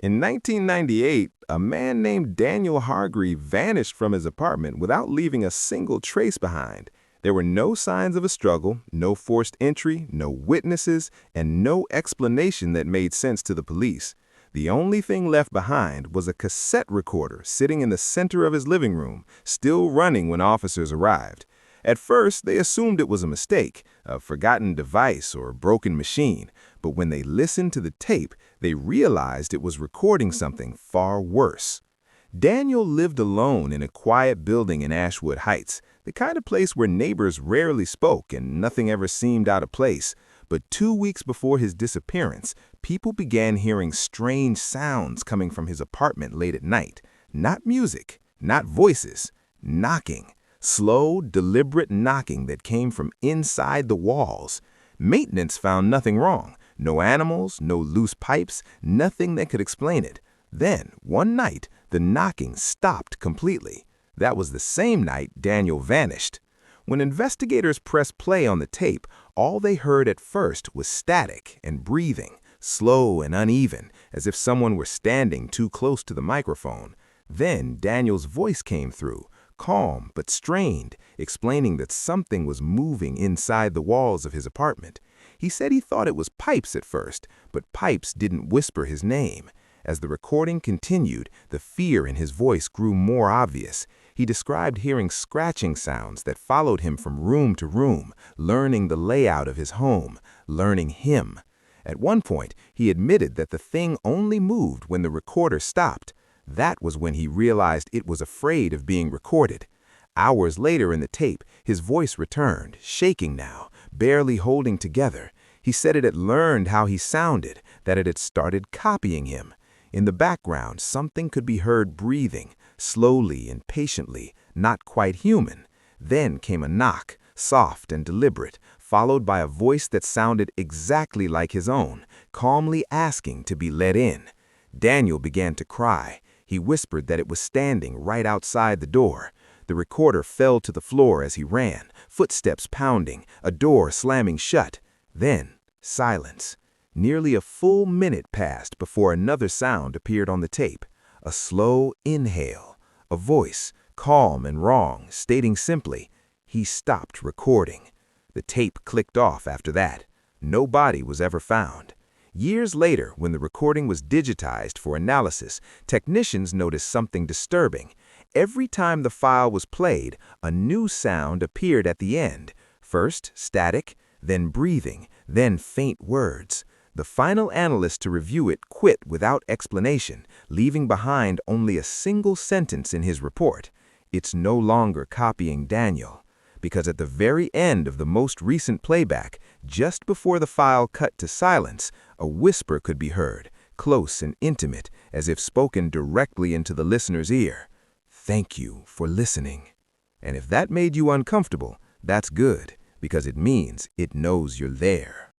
In 1998, a man named Daniel Hargreave vanished from his apartment without leaving a single trace behind. There were no signs of a struggle, no forced entry, no witnesses, and no explanation that made sense to the police. The only thing left behind was a cassette recorder sitting in the center of his living room, still running when officers arrived. At first, they assumed it was a mistake, a forgotten device or broken machine, but when they listened to the tape, they realized it was recording something far worse. Daniel lived alone in a quiet building in Ashwood Heights, the kind of place where neighbors rarely spoke and nothing ever seemed out of place. But 2 weeks before his disappearance, people began hearing strange sounds coming from his apartment late at night. Not music, not voices, knocking. Slow, deliberate knocking that came from inside the walls. Maintenance found nothing wrong. No animals, no loose pipes, nothing that could explain it. Then, one night, the knocking stopped completely. That was the same night Daniel vanished. When investigators pressed play on the tape, all they heard at first was static and breathing, slow and uneven, as if someone were standing too close to the microphone. Then Daniel's voice came through, calm but strained, explaining that something was moving inside the walls of his apartment. He said he thought it was pipes at first, but pipes didn't whisper his name. As the recording continued, the fear in his voice grew more obvious. He described hearing scratching sounds that followed him from room to room, learning the layout of his home, learning him. At one point, he admitted that the thing only moved when the recorder stopped. That was when he realized it was afraid of being recorded. Hours later in the tape, his voice returned, shaking now, barely holding together. He said it had learned how he sounded, that it had started copying him. In the background, something could be heard breathing, slowly and patiently, not quite human. Then came a knock, soft and deliberate, followed by a voice that sounded exactly like his own, calmly asking to be let in. Daniel began to cry. He whispered that it was standing right outside the door. The recorder fell to the floor as he ran, footsteps pounding, a door slamming shut. Then, silence. Nearly a full minute passed before another sound appeared on the tape. A slow inhale. A voice, calm and wrong, stating simply, "He stopped recording." The tape clicked off after that. No body was ever found. Years later, when the recording was digitized for analysis, technicians noticed something disturbing. Every time the file was played, a new sound appeared at the end. First static, then breathing, then faint words. The final analyst to review it quit without explanation, leaving behind only a single sentence in his report. It's no longer copying Daniel. Because at the very end of the most recent playback, just before the file cut to silence, a whisper could be heard, close and intimate, as if spoken directly into the listener's ear. "Thank you for listening." And if that made you uncomfortable, that's good, because it means it knows you're there.